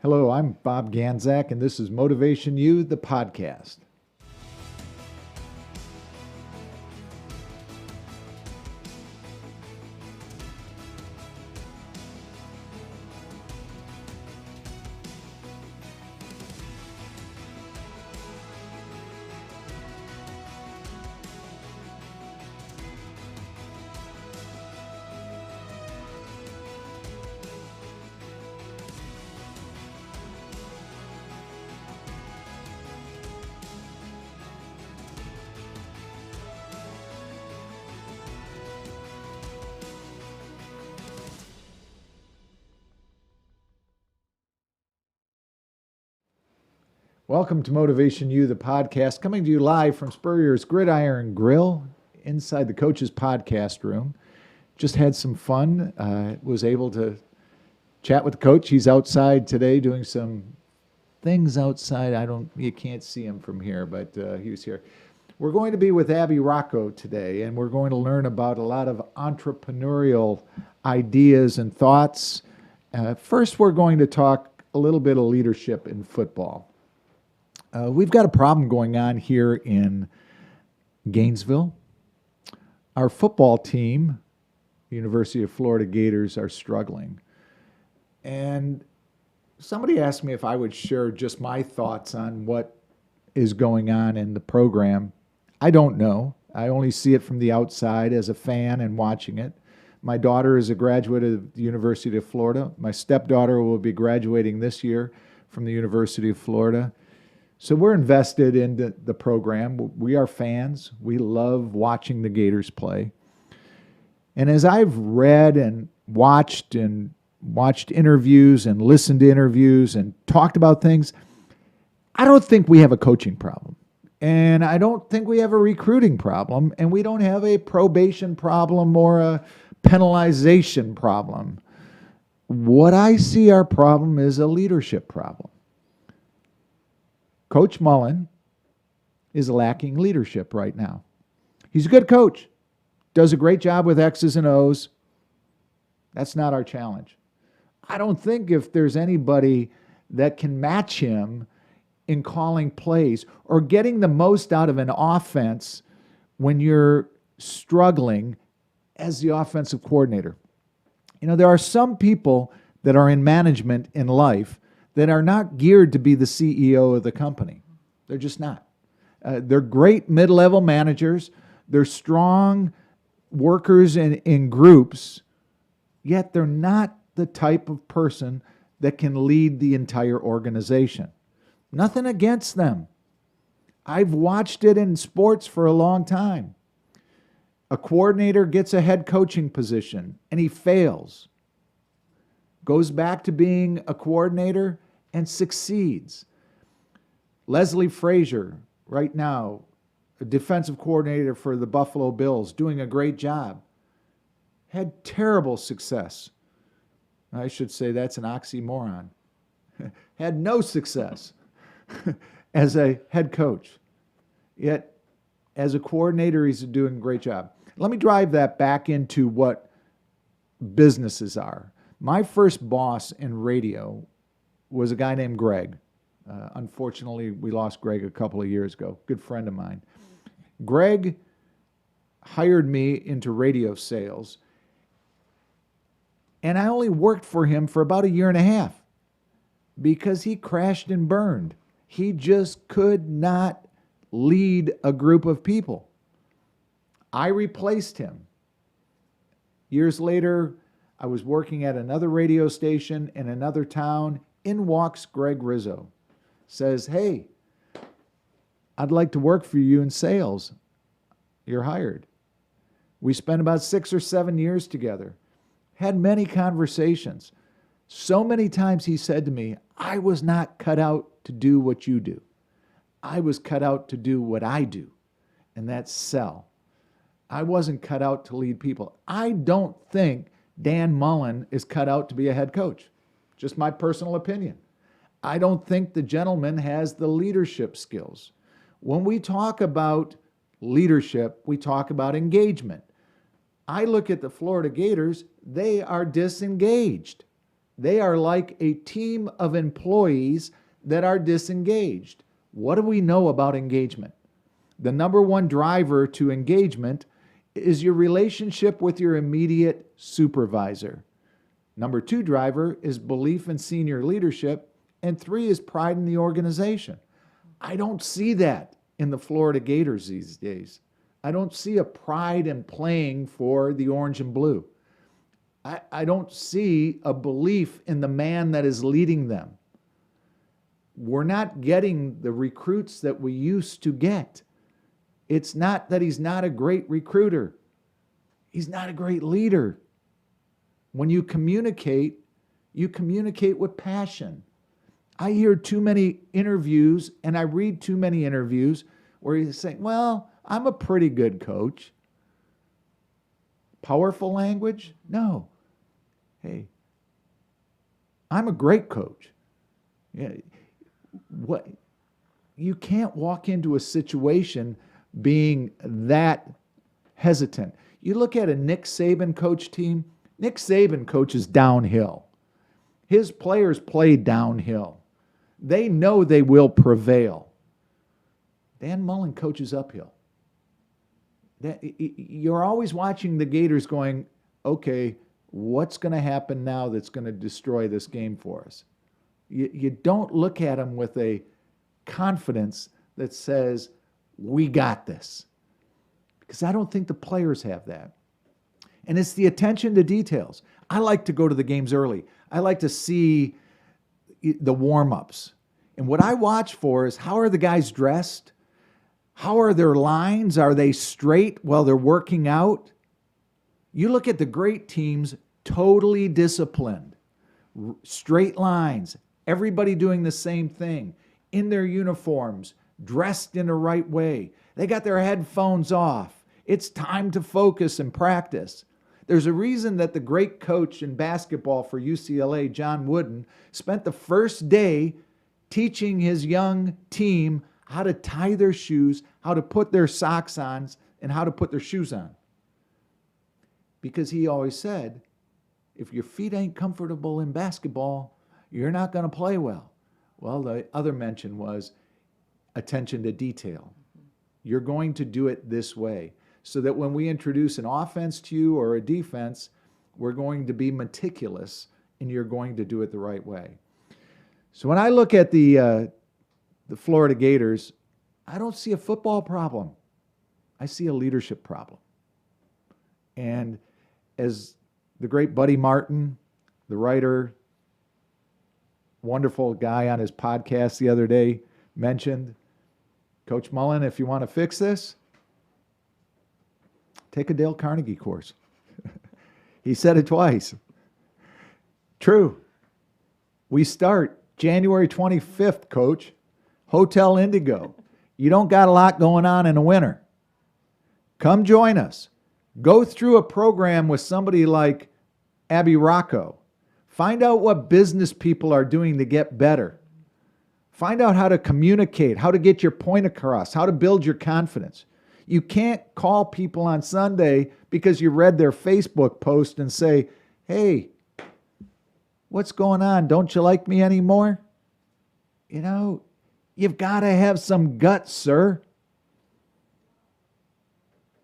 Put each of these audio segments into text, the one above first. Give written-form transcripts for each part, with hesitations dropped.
Hello, I'm Bob Ganzak, and this is MotivationU the Podcast. Welcome to MotivationU the Podcast, coming to you live from Spurrier's Gridiron Grill inside the coach's podcast room. Just had some fun. Was able to chat with the coach. He's outside today doing some things outside. You can't see him from here, but he was here. We're going to be with Abbey Rocco today, and we're going to learn about a lot of entrepreneurial ideas and thoughts. First, we're going to talk a little bit of leadership in football. We've got a problem going on here in Gainesville. Our football team, University of Florida Gators, are struggling. And somebody asked me if I would share just my thoughts on what is going on in the program. I don't know. I only see it from the outside as a fan and watching it. My daughter is a graduate of the University of Florida. My stepdaughter will be graduating this year from the University of Florida. So we're invested in the program. We are fans. We love watching the Gators play. And as I've read and watched interviews and listened to interviews and talked about things, I don't think we have a coaching problem. And I don't think we have a recruiting problem. And we don't have a probation problem or a penalization problem. What I see our problem is a leadership problem. Coach Mullen is lacking leadership right now. He's a good coach, does a great job with X's and O's. That's not our challenge. I don't think if there's anybody that can match him in calling plays or getting the most out of an offense when you're struggling as the offensive coordinator. You know, there are some people that are in management in life that are not geared to be the CEO of the company. They're just not. They're great mid-level managers. They're strong workers in groups, yet they're not the type of person that can lead the entire organization. Nothing against them. I've watched it in sports for a long time. A coordinator gets a head coaching position and he fails. Goes back to being a coordinator and succeeds. Leslie Frazier, right now, a defensive coordinator for the Buffalo Bills, doing a great job, had terrible success. I should say that's an oxymoron. Had no success as a head coach. Yet, as a coordinator, he's doing a great job. Let me drive that back into what businesses are. My first boss in radio was a guy named Greg. Unfortunately, we lost Greg a couple of years ago. Good friend of mine. Greg hired me into radio sales, and I only worked for him for about a year and a half because he crashed and burned. He just could not lead a group of people. I replaced him. Years later, I was working at another radio station in another town. In walks Greg Rizzo. Says, hey, I'd like to work for you in sales. You're hired. We spent about 6 or 7 years together. Had many conversations. So many times he said to me, I was not cut out to do what you do. I was cut out to do what I do, and that's sell. I wasn't cut out to lead people. I don't think Dan Mullen is cut out to be a head coach. Just my personal opinion. I don't think the gentleman has the leadership skills. When we talk about leadership, we talk about engagement. I look at the Florida Gators, they are disengaged. They are like a team of employees that are disengaged. What do we know about engagement? The number one driver to engagement is your relationship with your immediate supervisor. Number two driver is belief in senior leadership. And three is pride in the organization. I don't see that in the Florida Gators these days. I don't see a pride in playing for the orange and blue. I don't see a belief in the man that is leading them. We're not getting the recruits that we used to get. It's not that he's not a great recruiter. He's not a great leader. When you communicate with passion. I hear too many interviews and I read too many interviews where he's saying, well, I'm a pretty good coach. Powerful language? No. Hey, I'm a great coach. Yeah. What? You can't walk into a situation being that hesitant. You look at a Nick Saban coach team. Nick Saban coaches downhill. His players play downhill. They know they will prevail. Dan Mullen coaches uphill. You're always watching the Gators going, okay, what's going to happen now that's going to destroy this game for us? You don't look at them with a confidence that says, we got this. Because I don't think the players have that. And it's the attention to details. I like to go to the games early. I like to see the warm-ups. And what I watch for is, how are the guys dressed? How are their lines? Are they straight while they're working out? You look at the great teams, totally disciplined. Straight lines. Everybody doing the same thing. In their uniforms. Dressed in the right way. They got their headphones off. It's time to focus and practice. There's a reason that the great coach in basketball for UCLA, John Wooden, spent the first day teaching his young team how to tie their shoes, how to put their socks on, and how to put their shoes on. Because he always said, if your feet ain't comfortable in basketball, you're not going to play well. Well, the other mention was attention to detail. You're going to do it this way, so that when we introduce an offense to you or a defense, we're going to be meticulous and you're going to do it the right way. So when I look at the Florida Gators, I don't see a football problem. I see a leadership problem. And as the great Buddy Martin, the writer, wonderful guy on his podcast the other day, mentioned, Coach Mullen, if you want to fix this, take a Dale Carnegie course. He said it twice. True. We start January 25th, Coach. Hotel Indigo. You don't got a lot going on in the winter. Come join us. Go through a program with somebody like Abbey Rocco. Find out what business people are doing to get better. Find out how to communicate, how to get your point across, how to build your confidence. You can't call people on Sunday because you read their Facebook post and say, hey, what's going on? Don't you like me anymore? You know, you've got to have some guts, sir.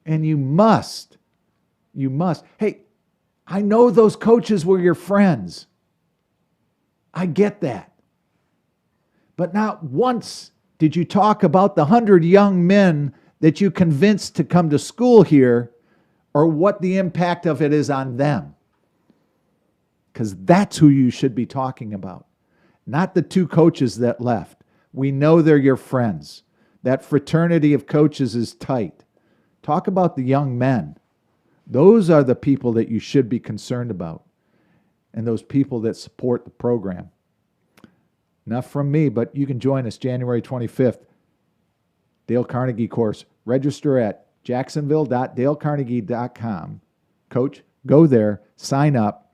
And you must. Hey, I know those coaches were your friends. I get that. But not once did you talk about the 100 young men that you convinced to come to school here, or what the impact of it is on them. Because that's who you should be talking about. Not the two coaches that left. We know they're your friends. That fraternity of coaches is tight. Talk about the young men. Those are the people that you should be concerned about. And those people that support the program. Enough from me, but you can join us January 25th. Dale Carnegie course. Register at jacksonville.dalecarnegie.com. Coach, go there, sign up.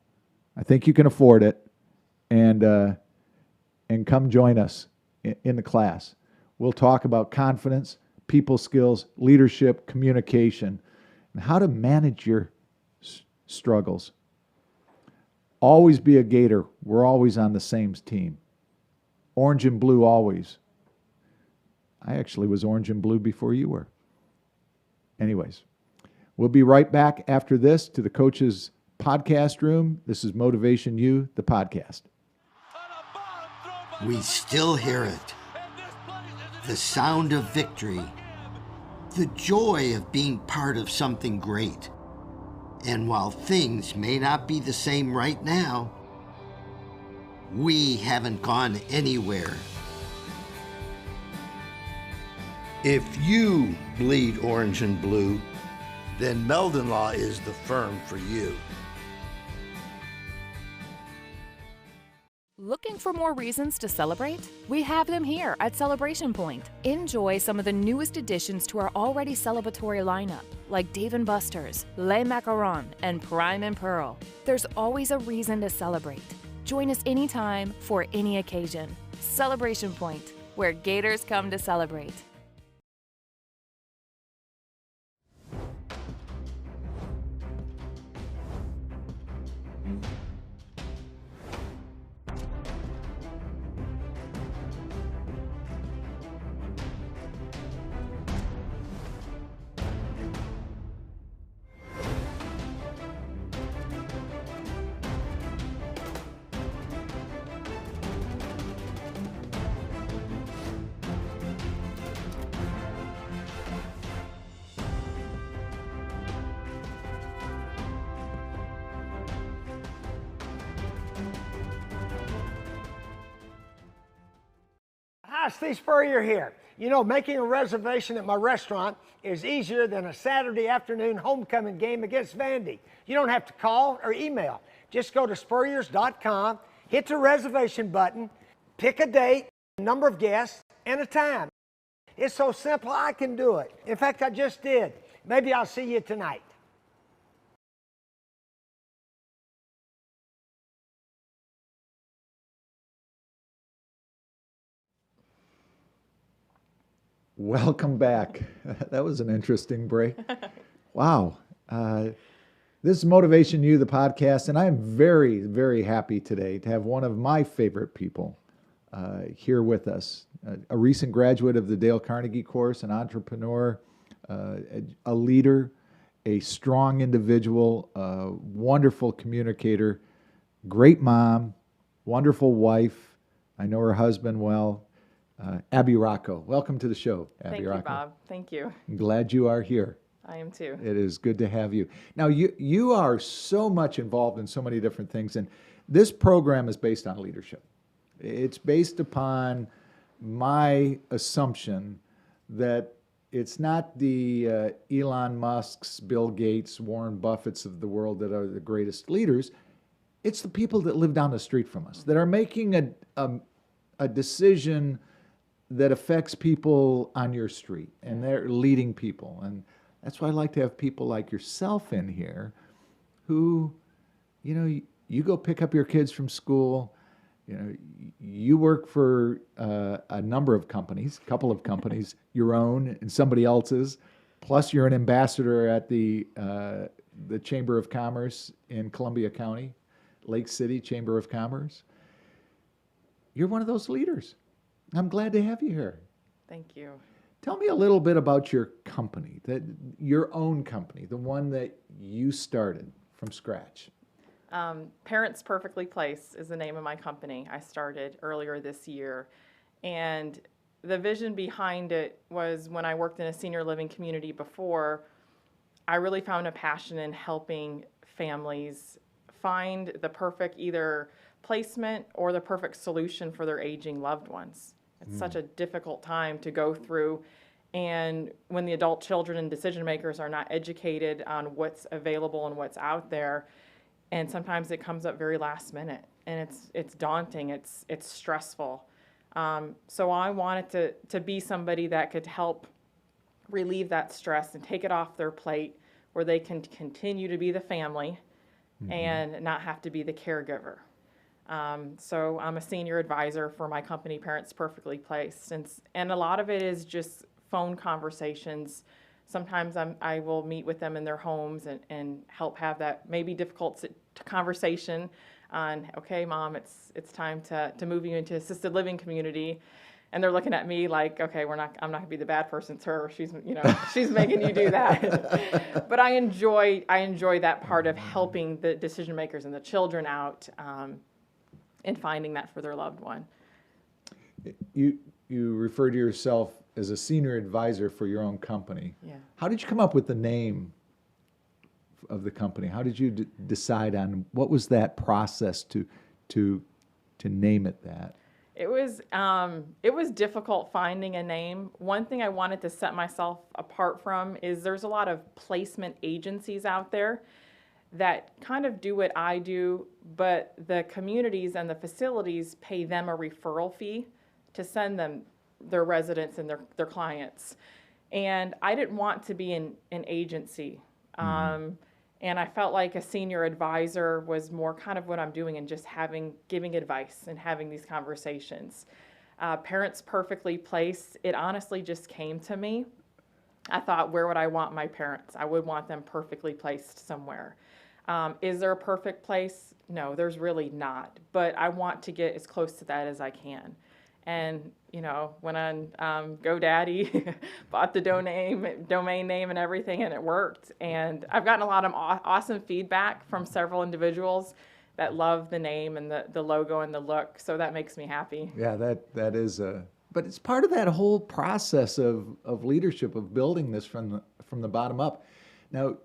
I think you can afford it. And come join us in the class. We'll talk about confidence, people skills, leadership, communication, and how to manage your struggles. Always be a Gator. We're always on the same team. Orange and blue always. I actually was orange and blue before you were. Anyways, we'll be right back after this to the Coach's Podcast Room. This is MotivationU the Podcast. We still hear it. The sound of victory. The joy of being part of something great. And while things may not be the same right now, we haven't gone anywhere. If you bleed orange and blue, then Meldon Law is the firm for you. Looking for more reasons to celebrate? We have them here at Celebration Point. Enjoy some of the newest additions to our already celebratory lineup, like Dave & Buster's, Les Macarons, and Prime and Pearl. There's always a reason to celebrate. Join us anytime for any occasion. Celebration Point, where Gators come to celebrate. Hi, Steve Spurrier here. You know, making a reservation at my restaurant is easier than a Saturday afternoon homecoming game against Vandy. You don't have to call or email. Just go to spurriers.com, hit the reservation button, pick a date, a number of guests, and a time. It's so simple, I can do it. In fact, I just did. Maybe I'll see you tonight. Welcome back. That was an interesting break. Wow. This is MotivationU the Podcast, and I am very, very happy today to have one of my favorite people here with us. A recent graduate of the Dale Carnegie course, an entrepreneur, a leader, a strong individual, a wonderful communicator, great mom, wonderful wife. I know her husband well. Abbey Rocco. Welcome to the show, Abbey Rocco. Thank you, Bob. Thank you. I'm glad you are here. I am too. It is good to have you. Now, you are so much involved in so many different things, and this program is based on leadership. It's based upon my assumption that it's not the Elon Musk's, Bill Gates, Warren Buffett's of the world that are the greatest leaders. It's the people that live down the street from us that are making a decision that affects people on your street, and they're leading people. And that's why I like to have people like yourself in here who, you know, you go pick up your kids from school, you know, you work for a number of companies, a couple of companies, your own and somebody else's, plus you're an ambassador at the Chamber of Commerce in Columbia County, Lake City Chamber of Commerce. You're one of those leaders. I'm glad to have you here. Thank you. Tell me a little bit about your company, your own company, the one that you started from scratch. Parents Perfectly Placed is the name of my company. I started earlier this year. And the vision behind it was when I worked in a senior living community before, I really found a passion in helping families find the perfect either placement or the perfect solution for their aging loved ones. It's such a difficult time to go through, and when the adult children and decision makers are not educated on what's available and what's out there, and sometimes it comes up very last minute, and it's daunting, it's stressful. So I wanted to be somebody that could help relieve that stress and take it off their plate, where they can continue to be the family and not have to be the caregiver. So I'm a senior advisor for my company, Parents Perfectly Placed, and a lot of it is just phone conversations. Sometimes I will meet with them in their homes and help have that maybe difficult conversation on, okay, Mom, it's time to move you into assisted living community. And they're looking at me like, okay, I'm not gonna be the bad person. It's her. She's making you do that. But I enjoy that part of helping the decision makers and the children out, and finding that for their loved one. You refer to yourself as a senior advisor for your own company. Yeah. How did you come up with the name of the company? How did you decide on what was that process to name it that? It was difficult finding a name. One thing I wanted to set myself apart from is there's a lot of placement agencies out there that kind of do what I do, but the communities and the facilities pay them a referral fee to send them their residents and their clients. And I didn't want to be an agency. And I felt like a senior advisor was more kind of what I'm doing, and just giving advice and having these conversations. Parents Perfectly Placed, it honestly just came to me. I thought, where would I want my parents? I would want them perfectly placed somewhere. Is there a perfect place? No, there's really not. But I want to get as close to that as I can. And, went on GoDaddy, bought the domain name and everything, and it worked. And I've gotten a lot of awesome feedback from several individuals that love the name and the logo and the look. So that makes me happy. Yeah, that is but it's part of that whole process of leadership, of building this from the bottom up. Now,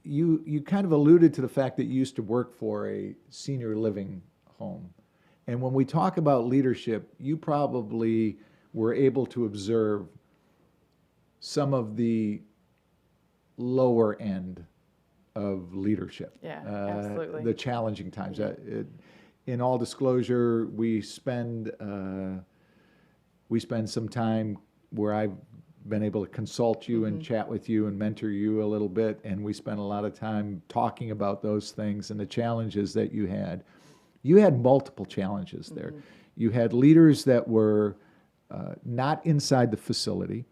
you kind of alluded to the fact that you used to work for a senior living home. And when we talk about leadership, you probably were able to observe some of the lower end of leadership. Yeah, absolutely. The challenging times. In all disclosure, we spend some time where I've been able to consult you and chat with you and mentor you a little bit, and we spent a lot of time talking about those things and the challenges that you had. You had multiple challenges there. You had leaders that were not inside the facility.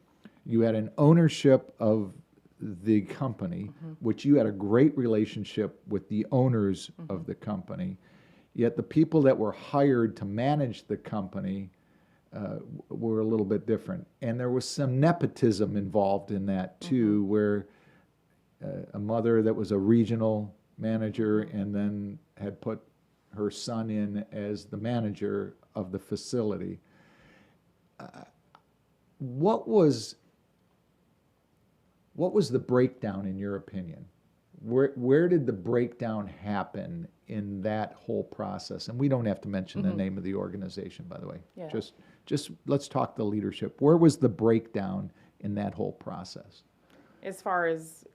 You had an ownership of the company, which you had a great relationship with the owners of the company. Yet the people that were hired to manage the company were a little bit different. And there was some nepotism involved in that too, where a mother that was a regional manager and then had put her son in as the manager of the facility. What was the breakdown in your opinion? Where did the breakdown happen in that whole process? And we don't have to mention the name of the organization, by the way. Yeah. Just let's talk the leadership. Where was the breakdown in that whole process? As far as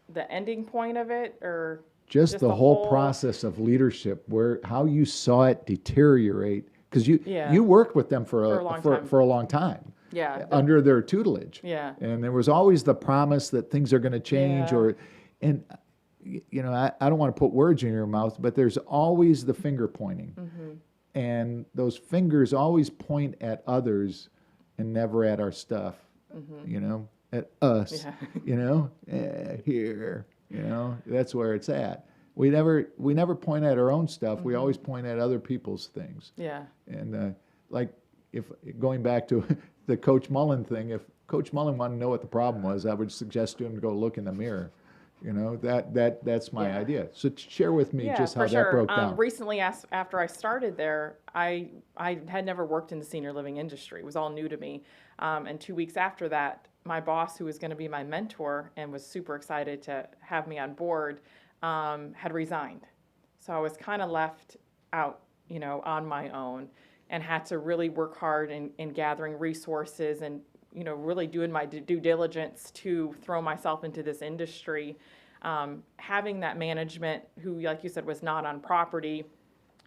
the ending point of it, or just the whole process of leadership, how you saw it deteriorate, because you worked with them for a long time. Yeah. Under their tutelage. Yeah. And there was always the promise that things are going to change, I don't want to put words in your mouth, but there's always the finger pointing. And those fingers always point at others and never at our stuff, at us, here. That's where it's at. We never point at our own stuff. We always point at other people's things. Yeah. And if going back to the Coach Mullen thing, if Coach Mullen wanted to know what the problem was, I would suggest to him to go look in the mirror. That's my idea. So share with me just how that broke down. Recently, after I started there, I had never worked in the senior living industry. It was all new to me. And 2 weeks after that, my boss, who was going to be my mentor and was super excited to have me on board, had resigned. So I was kind of left out, on my own, and had to really work hard in gathering resources and, really doing my due diligence to throw myself into this industry. Having that management who, like you said, was not on property,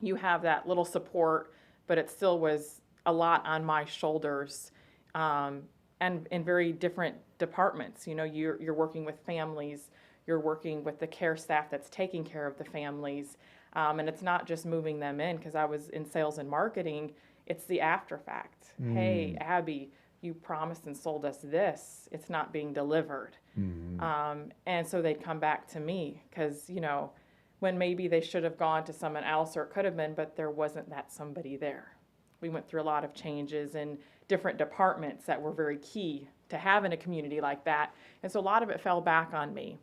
you have that little support, but it still was a lot on my shoulders. And in very different departments. You're working with families, you're working with the care staff that's taking care of the families, and it's not just moving them in, because I was in sales and marketing, it's the after fact. Hey, Abby, you promised and sold us this, it's not being delivered. And so they'd come back to me, because, when maybe they should have gone to someone else, or it could have been, but there wasn't that somebody there. We went through a lot of changes in different departments that were very key to have in a community like that. And so a lot of it fell back on me.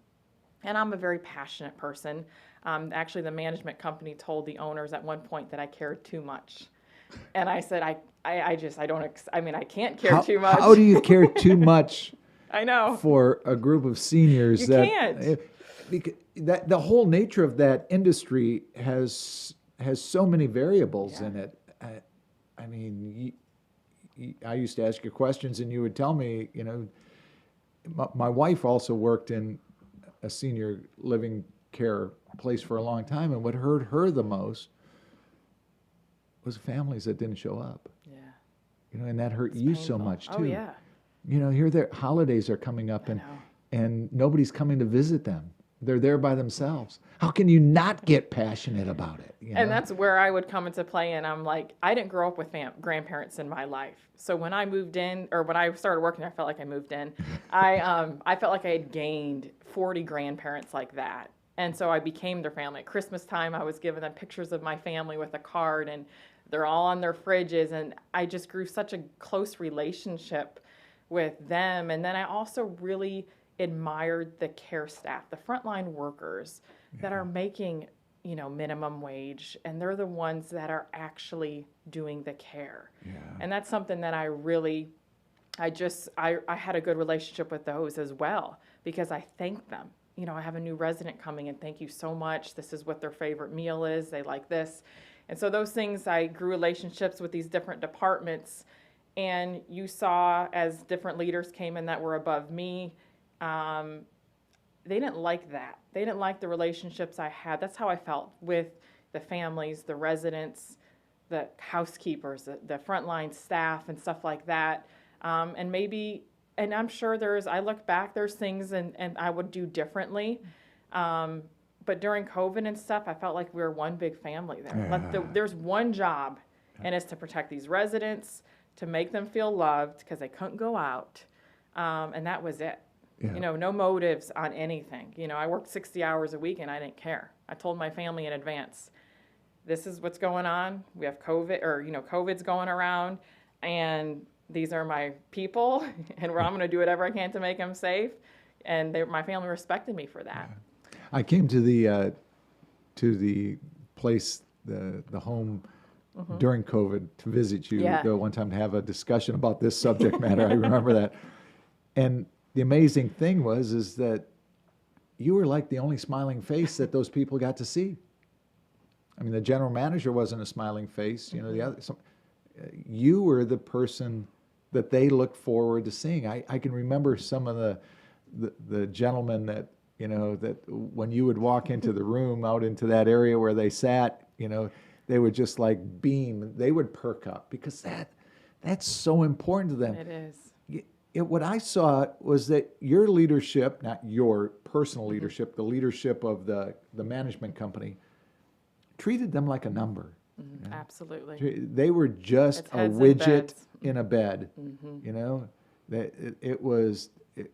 And I'm a very passionate person. Actually, the management company told the owners at one point that I cared too much. And I said, I can't care too much. How do you care too much? I know. For a group of seniors. You can't. Because the whole nature of that industry has so many variables in it. I mean, I used to ask you questions, and you would tell me, my wife also worked in a senior living care place for a long time, and what hurt her the most was families that didn't show up. Yeah. And that hurt it's you painful. So much too. Oh yeah. Here their holidays are coming up, and nobody's coming to visit them. They're there by themselves. How can you not get passionate about it? And that's where I would come into play. And I'm like, I didn't grow up with grandparents in my life. So when I moved in, or when I started working, I felt like I moved in. I felt like I had gained 40 grandparents like that. And so I became their family. At Christmas time, I was giving them pictures of my family with a card, and they're all on their fridges. And I just grew such a close relationship with them. And then I also really admired the care staff, the frontline workers that are making, minimum wage, and they're the ones that are actually doing the care. Yeah. And that's something that I had a good relationship with those as well, because I thank them. I have a new resident coming and thank you so much. This is what their favorite meal is. They like this. And so those things, I grew relationships with these different departments, and you saw as different leaders came in that were above me, they didn't like that. They didn't like the relationships I had. That's how I felt with the families, the residents, the housekeepers, the frontline staff and stuff like that. And I'm sure I look back, there's things and I would do differently. But during COVID and stuff, I felt like we were one big family there. There's one job, and it's to protect these residents, to make them feel loved because they couldn't go out. And that was it. Yeah. No motives on anything. I worked 60 hours a week and I didn't care. I told my family in advance, this is what's going on. We have COVID, or, COVID's going around, and these are my people, and I'm going to do whatever I can to make them safe. And my family respected me for that. Yeah. I came to the place, the home, during COVID to visit you the one time to have a discussion about this subject matter. I remember that. And the amazing thing is that you were like the only smiling face that those people got to see. I mean, the general manager wasn't a smiling face. You were the person that they looked forward to seeing. I can remember some of the gentlemen that, that when you would walk into the room out into that area where they sat, they would just like beam. They would perk up because that's so important to them. It is. What I saw was that your leadership, not your personal leadership, the leadership of the management company, treated them like a number. Mm-hmm. Absolutely. They were just a widget in a bed. Mm-hmm.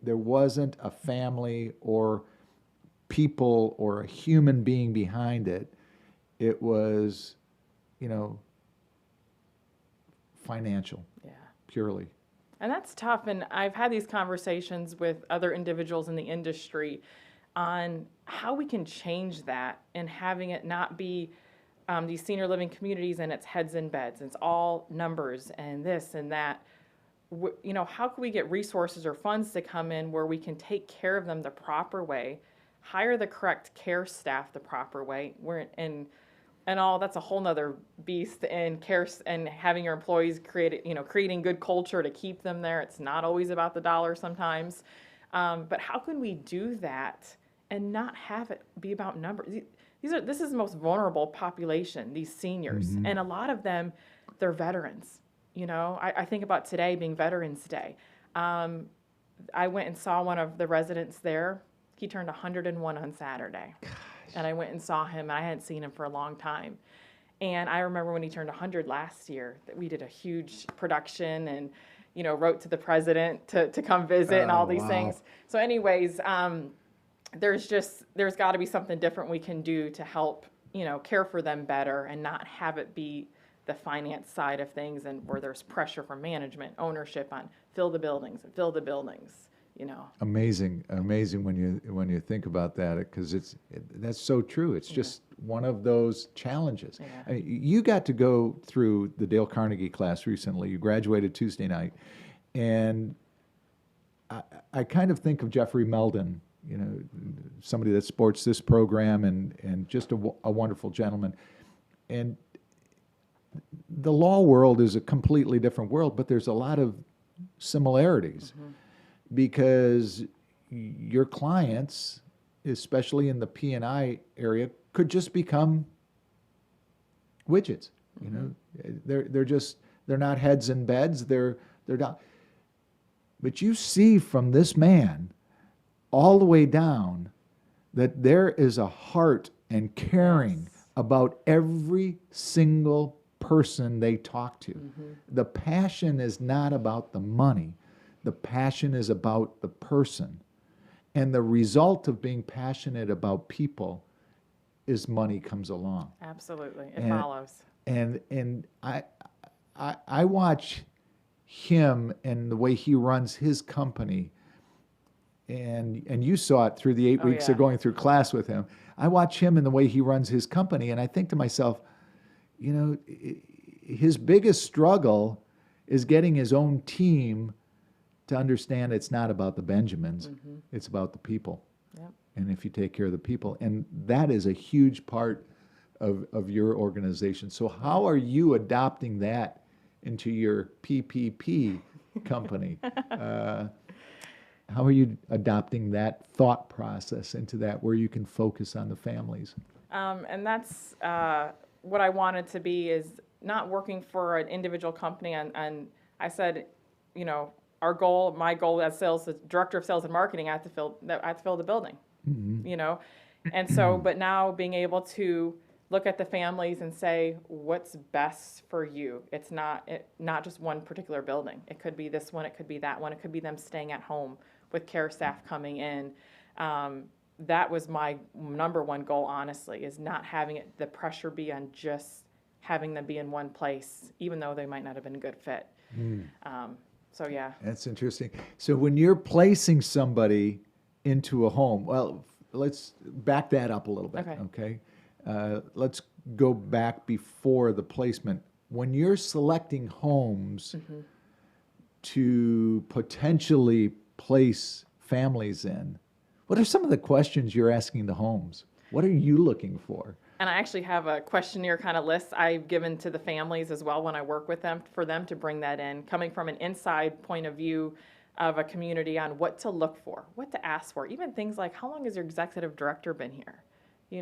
There wasn't a family or people or a human being behind it. It was, financial. Yeah. Purely. And that's tough. And I've had these conversations with other individuals in the industry on how we can change that and having it not be these senior living communities and it's heads in beds. It's all numbers and this and that. How can we get resources or funds to come in where we can take care of them the proper way, hire the correct care staff the proper way, that's a whole nother beast, and care and having your employees creating good culture to keep them there. It's not always about the dollar sometimes. But how can we do that and not have it be about numbers? This is the most vulnerable population, these seniors. Mm-hmm. And a lot of them, they're veterans. I think about today being Veterans Day. I went and saw one of the residents there. He turned 101 on Saturday. Gosh. And I went and saw him, and I hadn't seen him for a long time. And I remember when he turned 100 last year, that we did a huge production and, wrote to the president to come visit and all these things. So anyways, there's got to be something different we can do to help, care for them better and not have it be the finance side of things and where there's pressure from management, ownership on fill the buildings. Amazing when you think about that, because that's so true. It's just one of those challenges. Yeah. I mean, you got to go through the Dale Carnegie class recently. You graduated Tuesday night, and I kind of think of Jeffrey Meldon, somebody that sports this program and just a wonderful gentleman. And the law world is a completely different world, but there's a lot of similarities. Mm-hmm. Because your clients, especially in the P&I area, could just become widgets. They're not heads in beds. They're down. But you see from this man all the way down that there is a heart and caring about every single person they talk to. Mm-hmm. The passion is not about the money. The passion is about the person. And the result of being passionate about people is money comes along. Absolutely. It follows. And I watch him and the way he runs his company, and you saw it through the 8 weeks of going through class with him. I watch him and the way he runs his company, and I think to myself, his biggest struggle is getting his own team to understand it's not about the Benjamins, mm-hmm. It's about the people. Yep. And if you take care of the people, and that is a huge part of your organization. So how are you adopting that into your PPP company? How are you adopting that thought process into that where you can focus on the families? And that's what I wanted to be, is not working for an individual company. And I said, my goal as director of sales and marketing, I have to fill the building, mm-hmm. And so, but now being able to look at the families and say, what's best for you? It's not just one particular building. It could be this one, it could be that one, it could be them staying at home with care staff coming in. That was my number one goal, honestly, is not having the pressure be on just having them be in one place, even though they might not have been a good fit. Mm. So yeah. That's interesting. So when you're placing somebody into a home, well, let's back that up a little bit, okay? Let's go back before the placement. When you're selecting homes mm-hmm. to potentially place families in, what are some of the questions you're asking the homes? What are you looking for? And I actually have a questionnaire kind of list I've given to the families as well when I work with them, for them to bring that in, coming from an inside point of view of a community on what to look for, what to ask for. Even things like, how long has your executive director been here?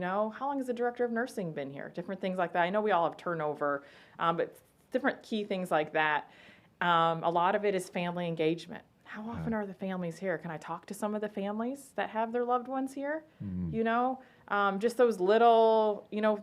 How long has the director of nursing been here? Different things like that. I know we all have turnover, but different key things like that. A lot of it is family engagement. How often are the families here? Can I talk to some of the families that have their loved ones here? Mm-hmm. Just those little, when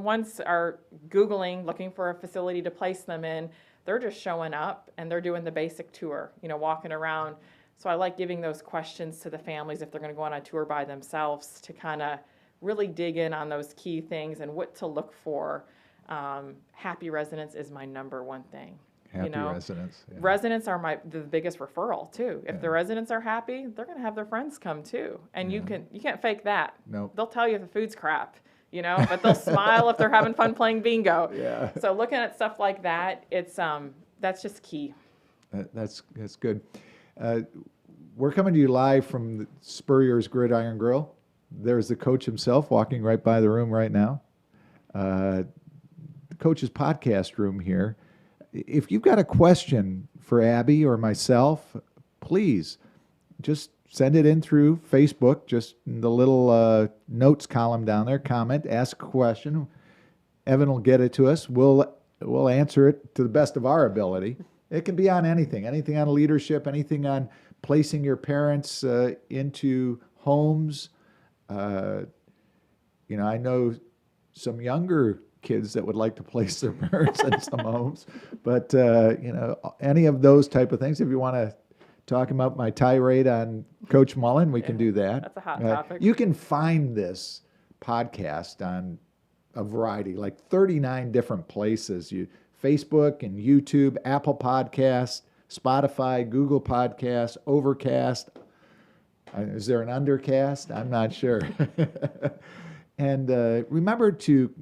ones are Googling, looking for a facility to place them in, they're just showing up and they're doing the basic tour, walking around. So I like giving those questions to the families if they're going to go on a tour by themselves, to kind of really dig in on those key things and what to look for. Happy residents is my number one thing. Happy residents. Yeah. Residents are the biggest referral too. If the residents are happy, they're going to have their friends come too. And you can't fake that. Nope. They'll tell you if the food's crap, but they'll smile if they're having fun playing bingo. Yeah. So looking at stuff like that, it's that's just key. That's good. We're coming to you live from the Spurrier's Gridiron Grill. There's the coach himself walking right by the room right now. The coach's podcast room here. If you've got a question for Abby or myself, please just send it in through Facebook, just in the little notes column down there. Comment, ask a question. Evan will get it to us. We'll answer it to the best of our ability. It can be on anything on leadership, anything on placing your parents into homes. I know some younger kids that would like to place their parents in some homes, but any of those type of things, if you want to talking about my tirade on Coach Mullen, we can do that. That's a hot topic. You can find this podcast on a variety, like 39 different places. Facebook and YouTube, Apple Podcasts, Spotify, Google Podcasts, Overcast. Is there an Undercast? I'm not sure. And remember to,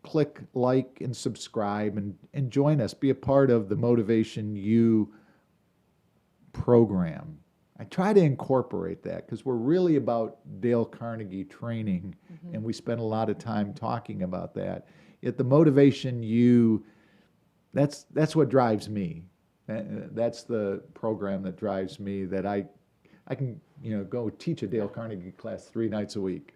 click like and subscribe and join us. Be a part of the MotivationU program. I try to incorporate that because we're really about Dale Carnegie training, and we spend a lot of time talking about that. Yet the MotivationU, that's what drives me. That's the program that drives me, that I can go teach a Dale Carnegie class 3 nights a week.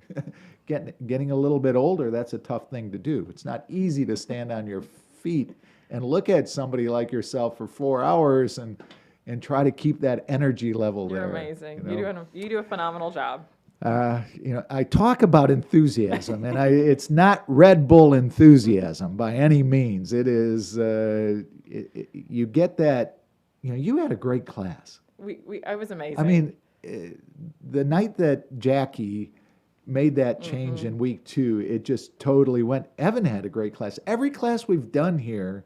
Getting a little bit older, that's a tough thing to do. It's not easy to stand on your feet and look at somebody like yourself for 4 hours and try to keep that energy level there. You're amazing. You do a phenomenal job. I talk about enthusiasm, and it's not Red Bull enthusiasm by any means. It is, you get that, you had a great class. I was amazing. I mean, the night that Jackie made that change in week 2, it just totally went. Evan had a great class. Every class we've done here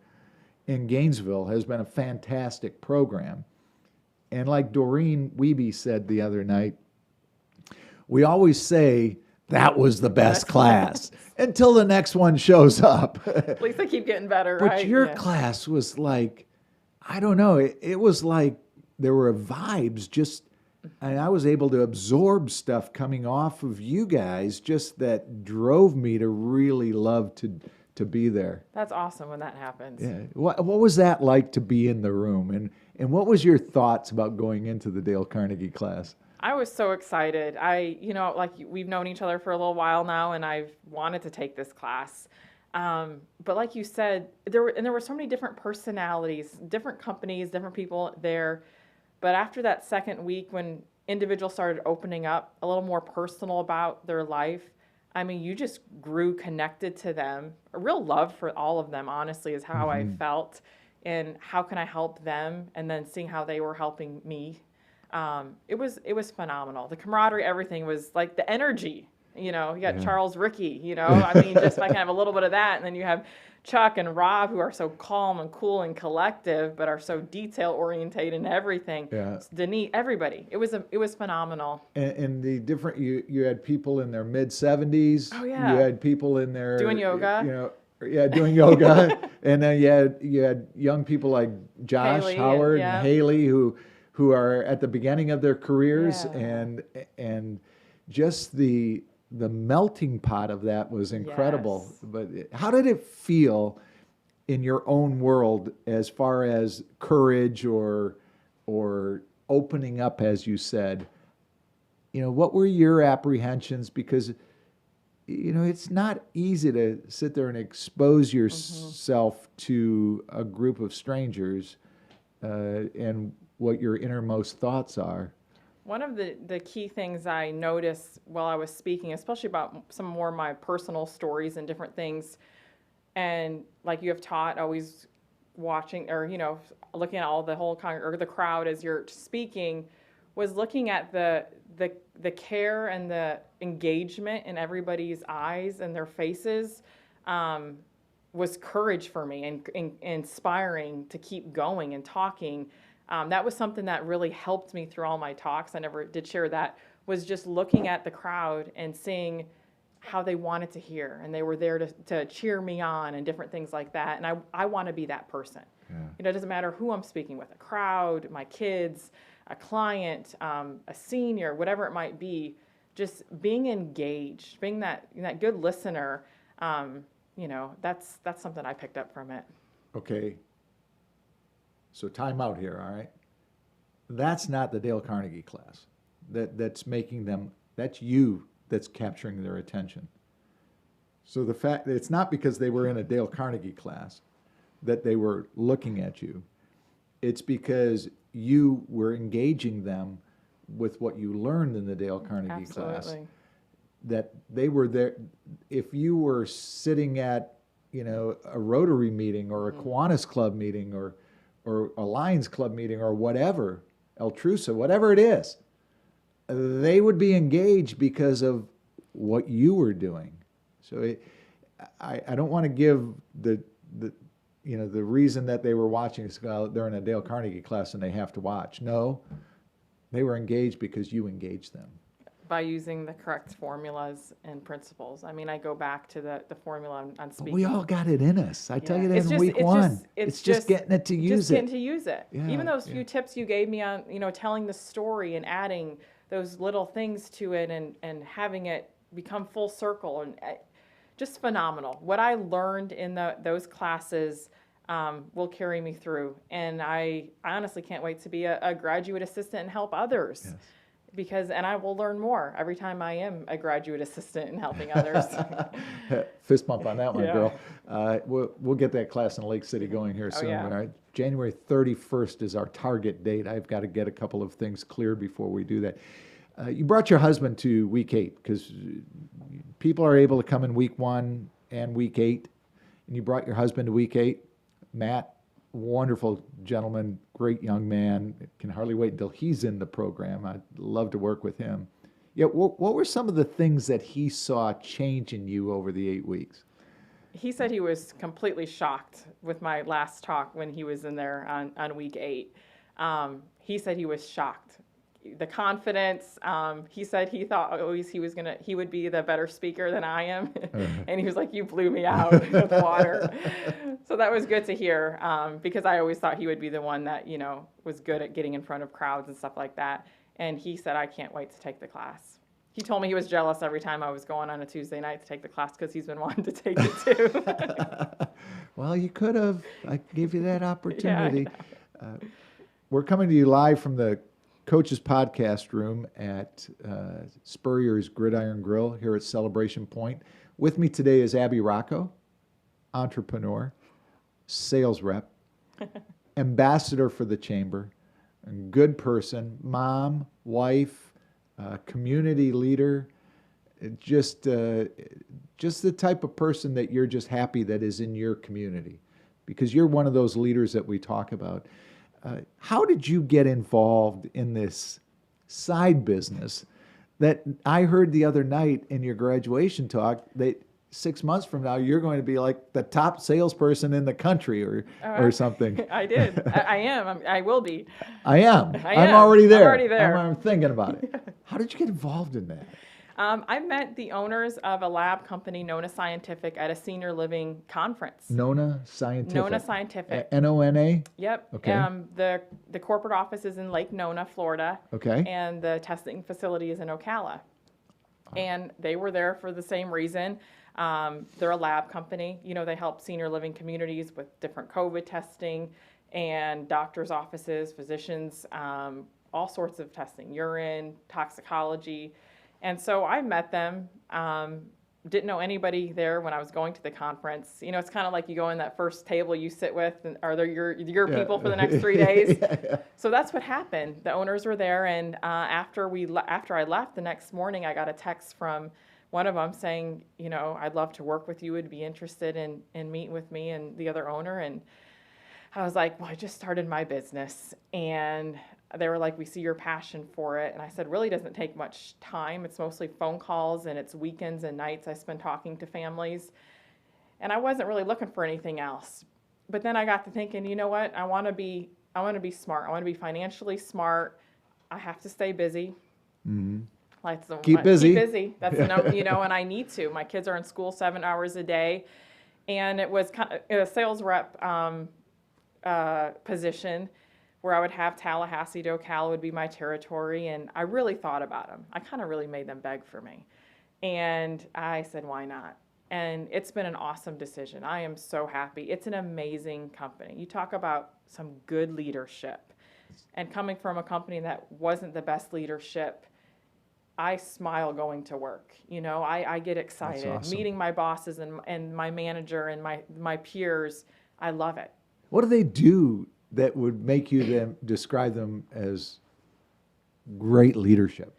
in Gainesville has been a fantastic program. And like Doreen Wiebe said the other night, we always say that was the best class until the next one shows up. At least they keep getting better, right? But your class was like, I don't know, it was like there were vibes just, and I was able to absorb stuff coming off of you guys just that drove me to really love to be there. That's awesome when that happens. Yeah. What was that like to be in the room? And what was your thoughts about going into the Dale Carnegie class? I was so excited. We've known each other for a little while now, and I've wanted to take this class. But like you said, there were so many different personalities, different companies, different people there. But after that second week, when individuals started opening up a little more personal about their life, I mean, you just grew connected to them. A real love for all of them, honestly, is how I felt. And how can I help them? And then seeing how they were helping me. It was phenomenal. The camaraderie, everything was like the energy. You got Charles Rickey, I mean, just if I can have a little bit of that. And then you have Chuck and Rob, who are so calm and cool and collective, but are so detail oriented in everything. Yeah. Denise, everybody. It was phenomenal. And the different, you had people in their mid-70s. Oh, yeah. You had people in their doing yoga. Doing yoga. And then you had young people like Josh Haley, Howard and Haley who are at the beginning of their careers, and just the melting pot of that was incredible. Yes. But how did it feel in your own world as far as courage or opening up, as you said? What were your apprehensions? Because it's not easy to sit there and expose yourself to a group of strangers and what your innermost thoughts are. One of the key things I noticed while I was speaking, especially about some more of my personal stories and different things, and like you have taught, always watching or looking at all the whole or the crowd as you're speaking, was looking at the care and the engagement in everybody's eyes and their faces. Was courage for me and inspiring to keep going and talking. That was something that really helped me through all my talks. I never did share that, was just looking at the crowd and seeing how they wanted to hear. And they were there to cheer me on and different things like that. And I want to be that person. Yeah. It doesn't matter who I'm speaking with, a crowd, my kids, a client, a senior, whatever it might be, just being engaged, being that good listener. That's something I picked up from it. Okay. So time out here, all right? That's not the Dale Carnegie class. That's making them, that's you that's capturing their attention. So the fact that it's not because they were in a Dale Carnegie class that they were looking at you. It's because you were engaging them with what you learned in the Dale Carnegie class. That they were there. If you were sitting at, a Rotary meeting or a Kiwanis Club meeting or or a Lions Club meeting or whatever, El Trusa, whatever it is, they would be engaged because of what you were doing. So I don't want to give the reason that they were watching is, well, they're in a Dale Carnegie class and they have to watch. No, they were engaged because you engaged them. By using the correct formulas and principles. I mean, I go back to the formula on speaking. We all got it in us. I tell you that It's in just- week it's one. just- It's just getting it to use just it. getting to use it. Yeah, Even those yeah. few tips you gave me on, telling the story and adding those little things to it and having it become full circle and just phenomenal. What I learned in those classes will carry me through. And I honestly can't wait to be a graduate assistant and help others. Yes. And I will learn more every time I am a graduate assistant in helping others. Fist bump on that one, Yeah. girl. We'll get that class in Lake City going here soon. yeah. All right? January 31st is our target date. I've got to get a couple of things cleared before we do that. You brought your husband to week 8 because people are able to come in week 1 and week 8. And you brought your husband to week 8. Matt, wonderful gentleman, great young man. Can hardly wait until he's in the program. I'd love to work with him. Yeah, what were some of the things that he saw change in you over the 8 weeks? He said he was completely shocked with my last talk when he was in there on week 8. He said he was shocked. The confidence, he said he thought always he would be the better speaker than I am. And he was like, you blew me out with water. So that was good to hear, because I always thought he would be the one that, was good at getting in front of crowds and stuff like that. And he said, I can't wait to take the class. He told me he was jealous every time I was going on a Tuesday night to take the class because he's been wanting to take it too. Well, you could have. I gave you that opportunity. Yeah, We're coming to you live from the Coach's Podcast room at Spurrier's Gridiron Grill here at Celebration Point. With me today is Abbey Rocco, entrepreneur, sales rep, ambassador for the chamber, a good person, mom, wife, community leader, just the type of person that you're just happy that is in your community, because you're one of those leaders that we talk about. How did you get involved in this side business that I heard the other night in your graduation talk that 6 months from now you're going to be like the top salesperson in the country or something? I did. I am. I will be. I am. I I'm am. already there. I'm already there. I'm thinking about it. How did you get involved in that? I met the owners of a lab company, Nona Scientific, at a senior living conference. Nona Scientific. Nona Scientific. N-O-N-A? Yep. Okay. The corporate office is in Lake Nona, Florida. Okay. And the testing facility is in Ocala. And they were there for the same reason. They're a lab company. They help senior living communities with different COVID testing and doctors' offices, physicians, all sorts of testing, urine, toxicology. And so I met them, didn't know anybody there when I was going to the conference. It's kind of like you go in that first table you sit with, and are they your people for the next 3 days? Yeah. So that's what happened. The owners were there, and after I left the next morning, I got a text from one of them saying, I'd love to work with you, would be interested in meeting with me and the other owner. And I was like, well, I just started my business. And they were like, we see your passion for it. And I said, really doesn't take much time. It's mostly phone calls, and it's weekends and nights I spend talking to families. And I wasn't really looking for anything else. But then I got to thinking, you know what? I want to be smart. I want to be financially smart. I have to stay busy. Mm-hmm. Keep busy. Keep busy. That's and I need to. My kids are in school 7 hours a day. And it was kind of a sales rep position where I would have Tallahassee to Ocala would be my territory. And I really thought about them. I kind of really made them beg for me. And I said, why not? And it's been an awesome decision. I am so happy. It's an amazing company. You talk about some good leadership. And coming from a company that wasn't the best leadership, I smile going to work. I get excited. That's awesome. Meeting my bosses and my manager and my peers. I love it. What do they do that would make you describe them as great leadership?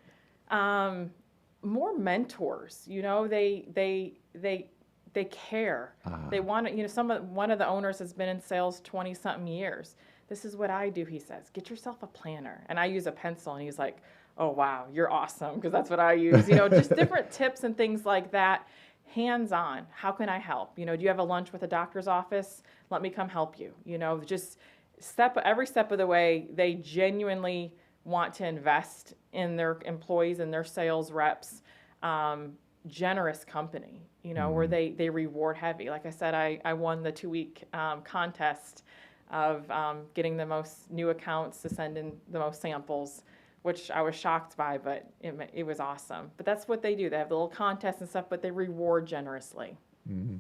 More mentors. They care. They want to. One of the owners has been in sales 20-something years. This is what I do, he says. Get yourself a planner. And I use a pencil, and he's like, oh, wow, you're awesome, because that's what I use. Just different tips and things like that. Hands-on. How can I help? Do you have a lunch with a doctor's office? Let me come help you. Just every step of the way, they genuinely want to invest in their employees and their sales reps. Generous company, where they reward heavy. Like I said, I won the 2-week contest of getting the most new accounts to send in the most samples, which I was shocked by, but it was awesome. But that's what they do. They have the little contests and stuff, but they reward generously. Mm-hmm.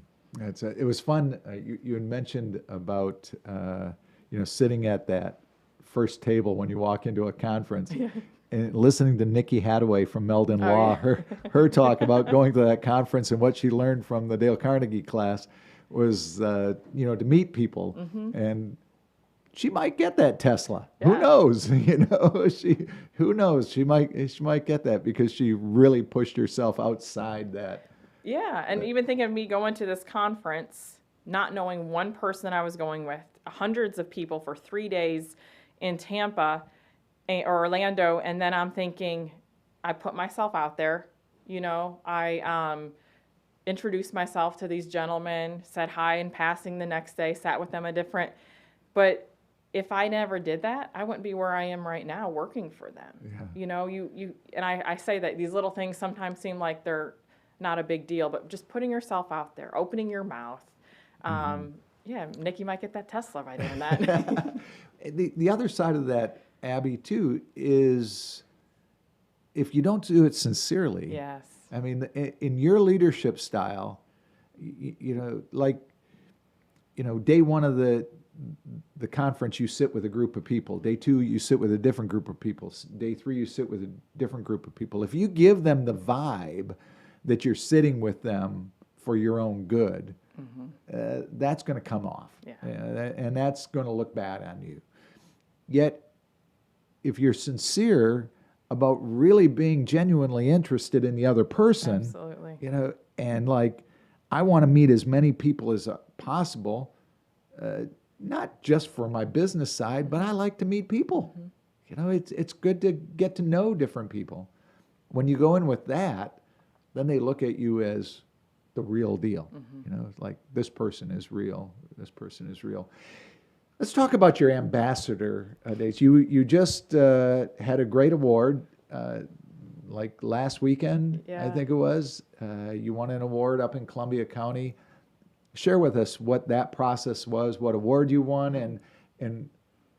It was fun. You had mentioned about sitting at that first table when you walk into a conference. And listening to Nikki Hadaway from Meldon Law, her talk about going to that conference and what she learned from the Dale Carnegie class was, to meet people. Mm-hmm. And she might get that Tesla. Yeah. Who knows? Who knows? She might get that because she really pushed herself outside that. Yeah, and even thinking of me going to this conference, not knowing one person I was going with, hundreds of people for 3 days in Tampa or Orlando, and then I'm thinking, I put myself out there, I introduced myself to these gentlemen, said hi in passing the next day, sat with them but if I never did that, I wouldn't be where I am right now working for them. Yeah. And I say that these little things sometimes seem like they're not a big deal, but just putting yourself out there, opening your mouth. Yeah, Nikki might get that Tesla by doing that. The other side of that, Abby, too, is if you don't do it sincerely. Yes. I mean, in your leadership style, day one of the conference, you sit with a group of people. Day 2, you sit with a different group of people. Day 3, you sit with a different group of people. If you give them the vibe that you're sitting with them for your own good, that's going to come off. Yeah. And that's going to look bad on you. Yet, if you're sincere about really being genuinely interested in the other person, absolutely, and I want to meet as many people as possible, not just for my business side, but I like to meet people. It's good to get to know different people. When you go in with that, then they look at you as the real deal. Like this person is real. This person is real. Let's talk about your ambassador days. You just had a great award, last weekend, yeah. I think it was. You won an award up in Columbia County. Share with us what that process was, what award you won, and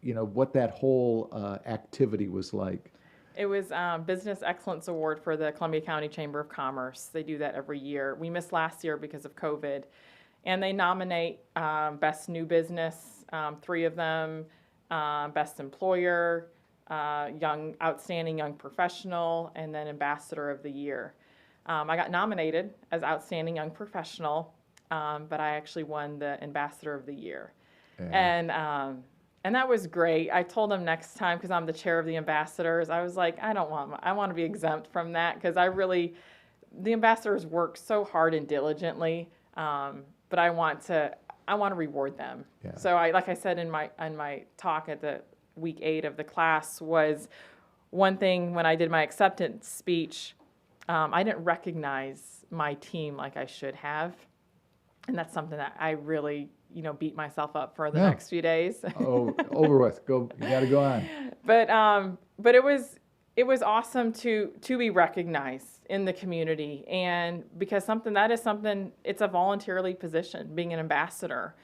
what that whole activity was like. It was Business Excellence Award for the Columbia County Chamber of Commerce. They do that every year. We missed last year because of COVID. And they nominate Best New Business, 3 of them, Best Employer, Outstanding Young Professional, and then Ambassador of the Year. I got nominated as Outstanding Young Professional, but I actually won the Ambassador of the Year. Yeah. And that was great. I told them next time, because I'm the chair of the ambassadors, I was like, I want to be exempt from that, because the ambassadors work so hard and diligently, but I want to reward them. Yeah. So like I said in my talk at the week 8 of the class, was one thing when I did my acceptance speech, I didn't recognize my team like I should have. And that's something that I really, beat myself up for the next few days. Oh, over with. You got to go on. But it was awesome to be recognized in the community, and because it's a voluntarily position, being an ambassador.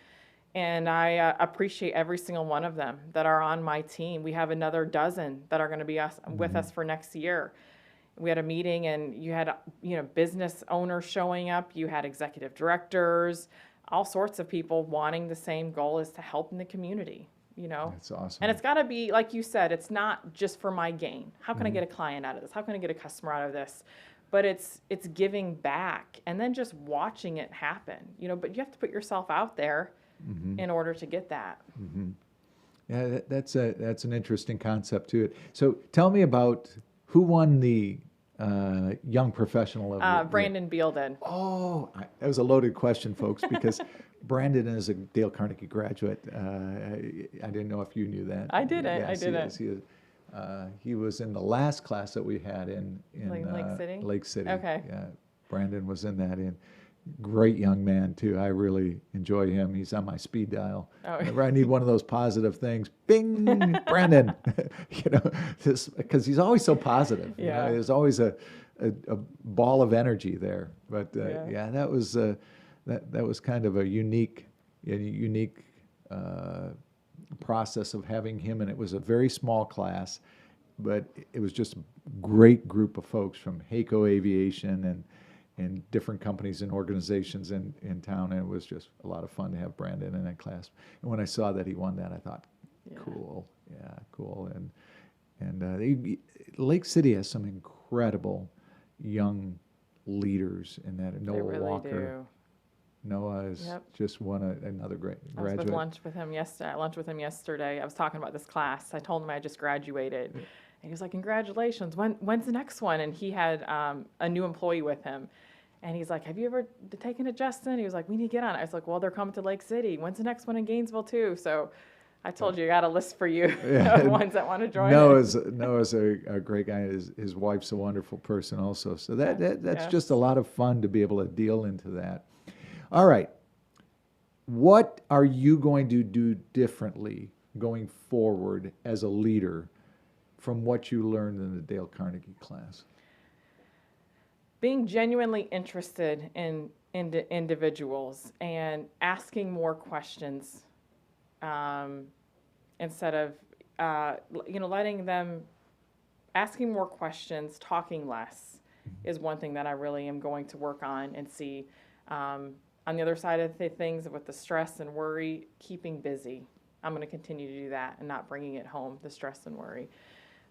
And I appreciate every single one of them that are on my team. We have another dozen that are going to be with us for next year. We had a meeting, and you had business owners showing up. You had executive directors, all sorts of people wanting the same goal, is to help in the community. That's awesome. And it's got to be, like you said, it's not just for my gain. How can I get a client out of this? How can I get a customer out of this? But it's giving back, and then just watching it happen. But you have to put yourself out there in order to get that. Yeah, that's an interesting concept to it. So tell me about who won the Young Professional of the Brandon Beal did. Oh, that was a loaded question, folks, because Brandon is a Dale Carnegie graduate. I didn't know if you knew that. I didn't. Yes, I didn't. He was in the last class that we had in Lake City? Lake City. Okay. Yeah, Brandon was in that. Great young man too. I really enjoy him. He's on my speed dial. Oh. Whenever I need one of those positive things, bing, Brandon. Because he's always so positive. Yeah. There's always a ball of energy there. But that was kind of a unique process of having him, and it was a very small class, but it was just a great group of folks from HACO Aviation and different companies and organizations in town, and it was just a lot of fun to have Brandon in that class. And when I saw that he won that, I thought, cool, and Lake City has some incredible young leaders in that. Noah really Walker. Do. Noah has just won another great graduate. I was at lunch with him yesterday. I was talking about this class. I told him I just graduated. And he was like, congratulations. When's the next one? And he had a new employee with him. And he's like, have you ever taken it, Justin? He was like, we need to get on it. I was like, well, they're coming to Lake City. When's the next one in Gainesville, too? So I told you, I got a list for you of ones that want to join. Noah's a great guy. His wife's a wonderful person also. So that's just a lot of fun to be able to deal into that. All right. What are you going to do differently going forward as a leader from what you learned in the Dale Carnegie class? Being genuinely interested in individuals and asking more questions instead of, letting them, asking more questions, talking less is one thing that I really am going to work on and see. On the other side of things, with the stress and worry, keeping busy. I'm going to continue to do that and not bringing it home, the stress and worry.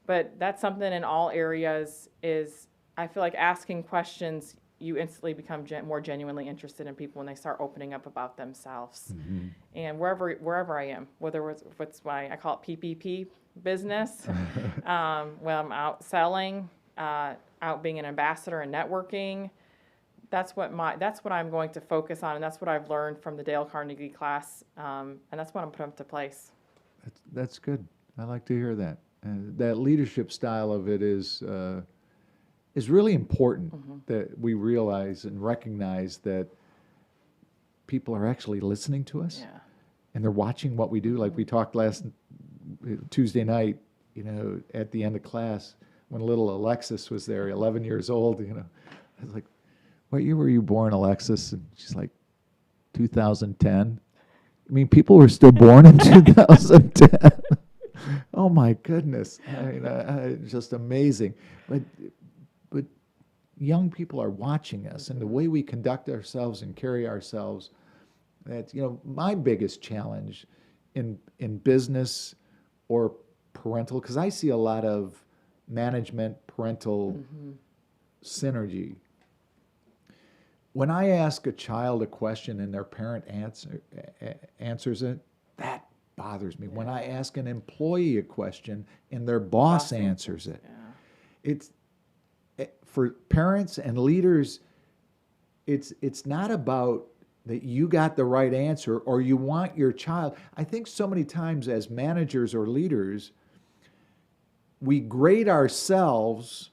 But that's something in all areas is, I feel like asking questions, you instantly become more genuinely interested in people when they start opening up about themselves. Mm-hmm. And wherever I am, whether it's I call it PPP business, when I'm out selling, out being an ambassador and networking, that's what I'm going to focus on, and that's what I've learned from the Dale Carnegie class, and that's what I'm putting into place. That's good. I like to hear that. That leadership style of it is really important, that we realize and recognize that people are actually listening to us, and they're watching what we do. Like we talked last Tuesday night, at the end of class, when little Alexis was there, 11 years old, I was like, what year were you born, Alexis? And she's like, 2010. I mean, people were still born in 2010. Oh my goodness! I mean, just amazing. But young people are watching us, and the way we conduct ourselves and carry ourselves. That's my biggest challenge in business or parental, because I see a lot of management parental synergy. When I ask a child a question and their parent answers it, that bothers me. Yeah. When I ask an employee a question and their boss answers it, it's for parents and leaders. It's not about that you got the right answer or you want your child. I think so many times as managers or leaders, we grade ourselves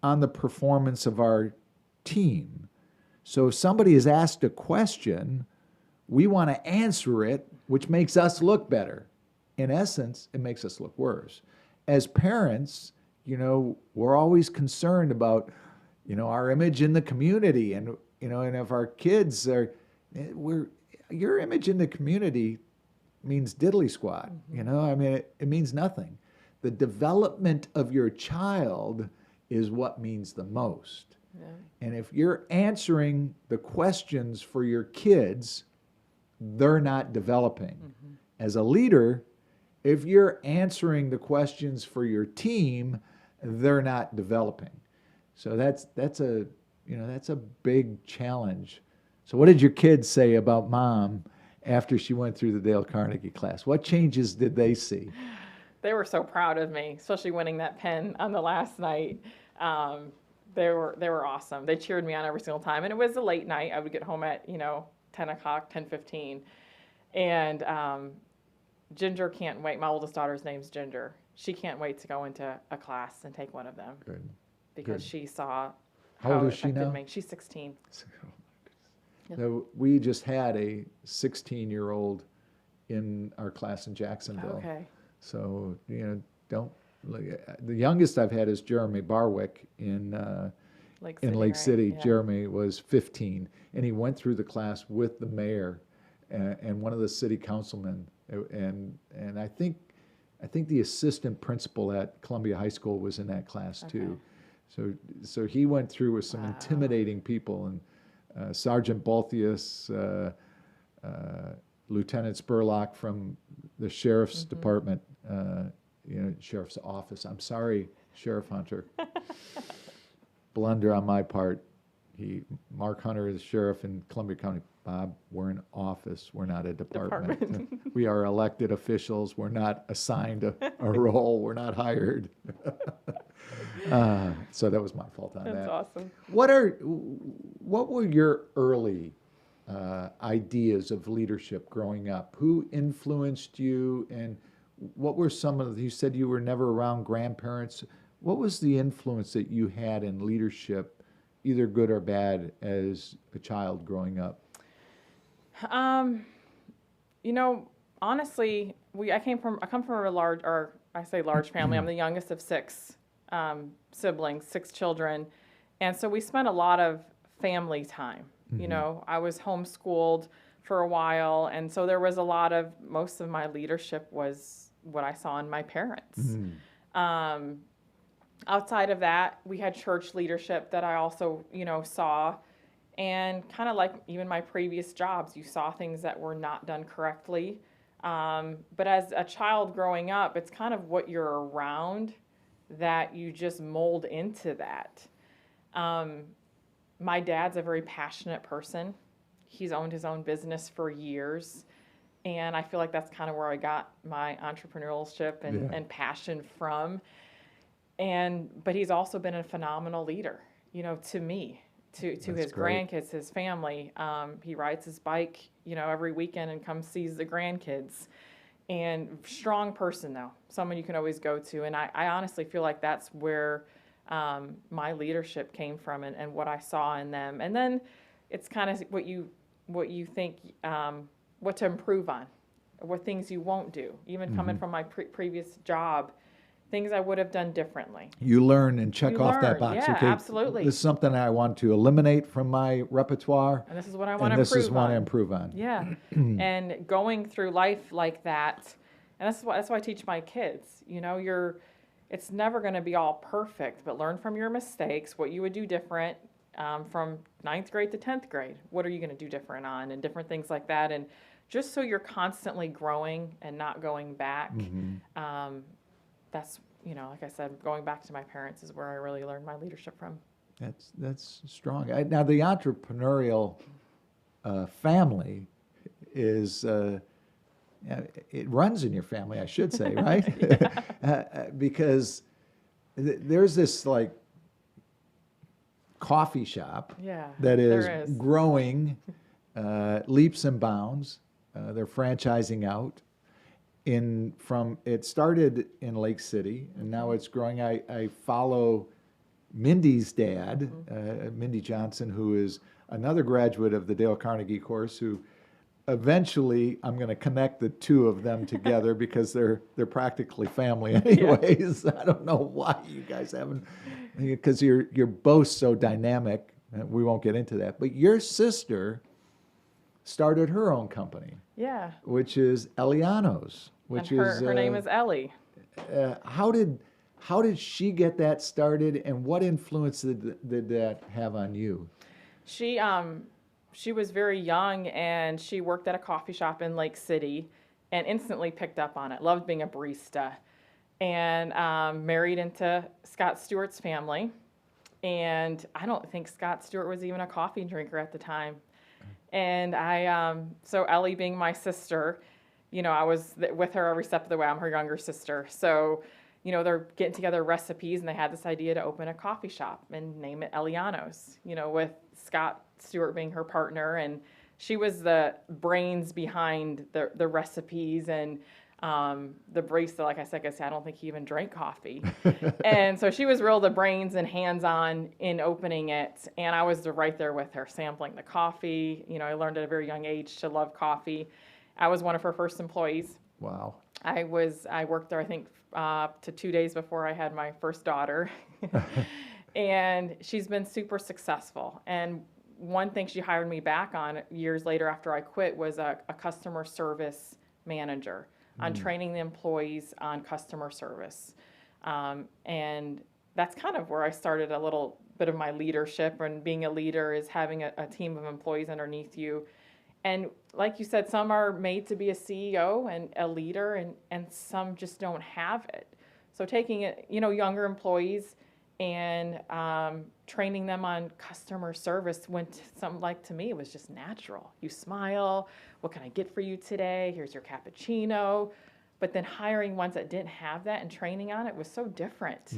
on the performance of our team. So if somebody is asked a question, we want to answer it, which makes us look better. In essence, it makes us look worse. As parents, we're always concerned about, our image in the community, and and if our kids are, your image in the community means diddly squat. It means nothing. The development of your child is what means the most. Yeah. And if you're answering the questions for your kids, they're not developing. As a leader, if you're answering the questions for your team, they're not developing. So that's a big challenge. So what did your kids say about mom after she went through the Dale Carnegie class? What changes did they see? They were so proud of me, especially winning that pen on the last night. They were awesome. They cheered me on every single time. And it was a late night. I would get home at, 10 o'clock, 10:15. And Ginger can't wait. My oldest daughter's name's Ginger. She can't wait to go into a class and take one of them. Good. Because Good. she saw How old how is it she affected now? me. She's 16. Yep. So we just had a 16-year-old in our class in Jacksonville. Okay. So, don't the youngest I've had is Jeremy Barwick in Lake in City, Lake right? City. Yeah. Jeremy was 15, and he went through the class with the mayor and one of the city councilmen, and I think the assistant principal at Columbia High School was in that class too. So he went through with some intimidating people, and Sergeant Balthius, Lieutenant Spurlock from the sheriff's department, sheriff's office. I'm sorry, Sheriff Hunter. Blunder on my part. Mark Hunter is sheriff in Columbia County. Bob, we're an office. We're not a department. We are elected officials. We're not assigned a role. We're not hired. So that was my fault on that. That's awesome. What were your early ideas of leadership growing up? Who influenced you, and what were some of you said you were never around grandparents. What was the influence that you had in leadership, either good or bad, as a child growing up? Honestly, I come from a large, or I say large family. I'm the youngest of 6 siblings, 6 children, and so we spent a lot of family time. I was homeschooled for a while, and so there was most of my leadership was what I saw in my parents. Outside of that, we had church leadership that I also, saw, and kind of like even my previous jobs, you saw things that were not done correctly. But as a child growing up, it's kind of what you're around that you just mold into that. My dad's a very passionate person. He's owned his own business for years. And I feel like that's kind of where I got my entrepreneurship and passion from. But he's also been a phenomenal leader, to me, to his grandkids, his family. He rides his bike, every weekend and comes sees the grandkids. And strong person, though, someone you can always go to. And I honestly feel like that's where my leadership came from and what I saw in them. And then it's kind of what you think, what to improve on, what things you won't do. Even coming from my previous job, things I would have done differently. You learn and check off that box. Yeah, okay, absolutely. This is something I want to eliminate from my repertoire. And this is what I want to improve on. And this is what I improve improve on. Yeah. And going through life like that, and that's why I teach my kids. It's never going to be all perfect, but learn from your mistakes, what you would do different from 9th grade to 10th grade. What are you going to do different on, and different things like that. And just so you're constantly growing and not going back. That's, like I said, going back to my parents is where I really learned my leadership from. That's strong. Now, the entrepreneurial family is, it runs in your family, I should say, right? Because there's this coffee shop that is growing leaps and bounds. They're franchising out. It started in Lake City, and now it's growing. I follow Mindy's dad, Mindy Johnson, who is another graduate of the Dale Carnegie course, who eventually I'm going to connect the two of them together because they're practically family anyways. I don't know why you guys haven't, because you're both so dynamic. We won't get into that. But your sister started her own company. Yeah. Which is Eliano's. Her name is Ellie. How did she get that started, and what influence did that have on you? She was very young, and she worked at a coffee shop in Lake City and instantly picked up on it. Loved being a barista, and married into Scott Stewart's family. And I don't think Scott Stewart was even a coffee drinker at the time. And so Ellie being my sister, I was with her every step of the way. I'm her younger sister. So, they're getting together recipes, and they had this idea to open a coffee shop and name it Eliano's, with Scott Stewart being her partner. And she was the brains behind the recipes and the barista. Like I said, I don't think he even drank coffee. And so she was real the brains and hands-on in opening it. And I was right there with her, sampling the coffee. You know, I learned at a very young age to love coffee. I was one of her first employees. Wow. I worked there, I think, to 2 days before I had my first daughter. And she's been super successful. And one thing she hired me back on years later after I quit was a customer service manager on training the employees on customer service. And that's kind of where I started a little bit of my leadership. And being a leader is having a team of employees underneath you. And like you said, some are made to be a CEO and a leader, and some just don't have it. So taking it, younger employees and training them on customer service went something like, to me, it was just natural. You smile, what can I get for you today? Here's your cappuccino. But then hiring ones that didn't have that and training on it was so different,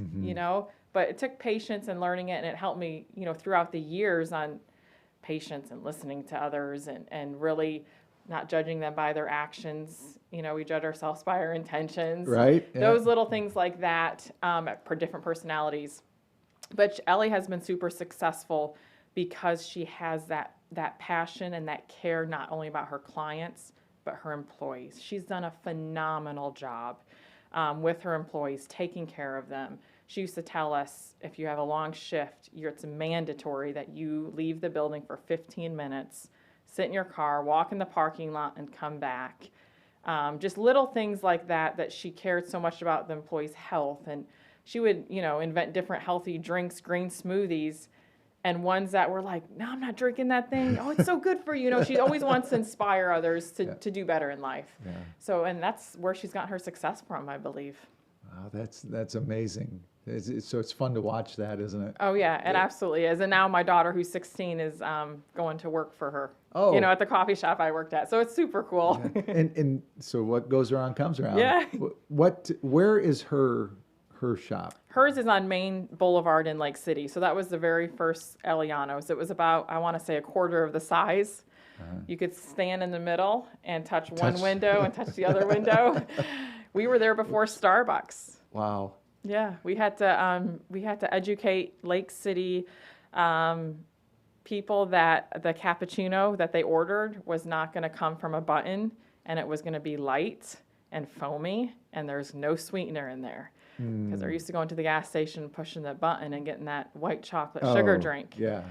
But it took patience and learning it, and it helped me, throughout the years on patience and listening to others and really not judging them by their actions. We judge ourselves by our intentions. Right. Yeah. Those little things like that for different personalities. But Ellie has been super successful because she has that passion and that care not only about her clients, but her employees. She's done a phenomenal job with her employees, taking care of them. She used to tell us, if you have a long shift, it's mandatory that you leave the building for 15 minutes, sit in your car, walk in the parking lot, and come back. Just little things like that she cared so much about the employees' health. And she would, invent different healthy drinks, green smoothies, and ones that were like, no, I'm not drinking that thing. Oh, it's so good for you. She always wants to inspire others to do better in life. Yeah. So, and that's where she's gotten her success from, I believe. Wow, that's amazing. So it's fun to watch that, isn't it? Oh, yeah, it absolutely is. And now my daughter, who's 16, is going to work for her, Oh. at the coffee shop I worked at. So it's super cool. Yeah. And so what goes around comes around. Yeah. Where is her shop? Hers is on Main Boulevard in Lake City. So that was the very first Eliano's. It was about, I want to say, a quarter of the size. You could stand in the middle and touch one window and touch the other window. We were there before Starbucks. Wow. Yeah, we had to educate Lake City people that the cappuccino that they ordered was not going to come from a button, and it was going to be light and foamy, and there's no sweetener in there. Because they're used to going to the gas station, pushing the button, and getting that white chocolate sugar drink. Yeah.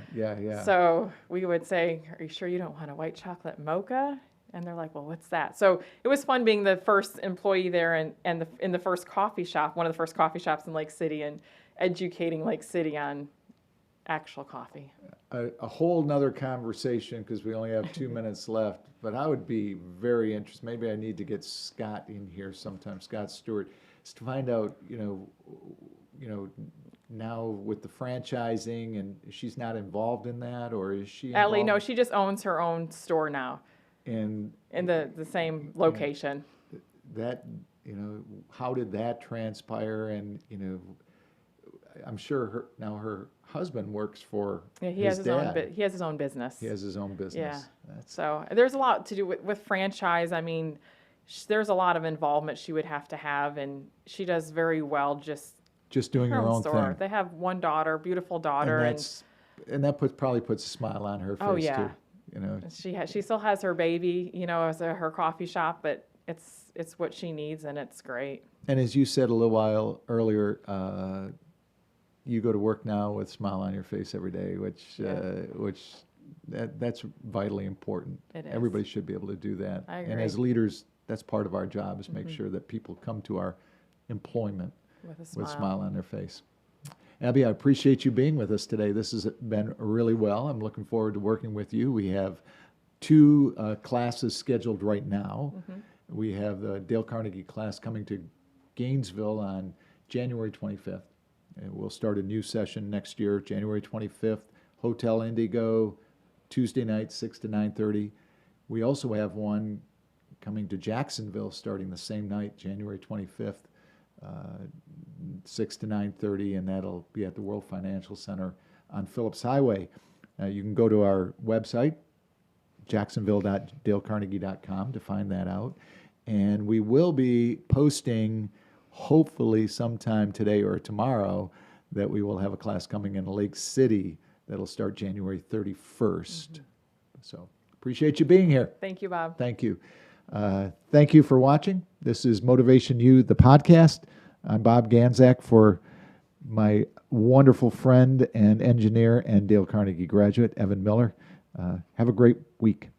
So we would say, "Are you sure you don't want a white chocolate mocha?" And they're like, "Well, what's that?" So it was fun being the first employee there and in the first coffee shop, one of the first coffee shops in Lake City, and educating Lake City on actual coffee. A whole nother conversation, because we only have 2 minutes left, but I would be very interested. Maybe I need to get Scott in here sometime, Scott Stewart, to find out, now with the franchising, and she's not involved in that, or is she involved? Ellie, no, she just owns her own store now. And in the same location. That, how did that transpire? And, I'm sure her husband works for his dad. He has his own business. He has his own business. Yeah. So there's a lot to do with franchise. I mean, there's a lot of involvement she would have to have, and she does very well just doing her own store. Thing. They have one daughter, beautiful daughter. And that probably puts a smile on her face, oh, yeah. too. She still has her baby, as her coffee shop, but it's what she needs, and it's great. And as you said a little while earlier, you go to work now with a smile on your face every day, which that's vitally important. It is. Everybody should be able to do that. I agree. And as leaders, that's part of our job, is make sure that people come to our employment with a smile on their face. Abbey, I appreciate you being with us today. This has been really well. I'm looking forward to working with you. We have 2 classes scheduled right now. We have the Dale Carnegie class coming to Gainesville on January 25th. And we'll start a new session next year, January 25th, Hotel Indigo, Tuesday night, 6 to 9:30. We also have one coming to Jacksonville starting the same night, January 25th. 6 to 9:30, and that'll be at the World Financial Center on Phillips Highway. You can go to our website, jacksonville.dalecarnegie.com to find that out. And we will be posting, hopefully sometime today or tomorrow, that we will have a class coming in Lake City that'll start January 31st. So appreciate you being here. Thank you, Bob. Thank you. Thank you for watching. This is MotivationU the Podcast. I'm Bob Ganzak for my wonderful friend and engineer and Dale Carnegie graduate, Evan Miller. Have a great week.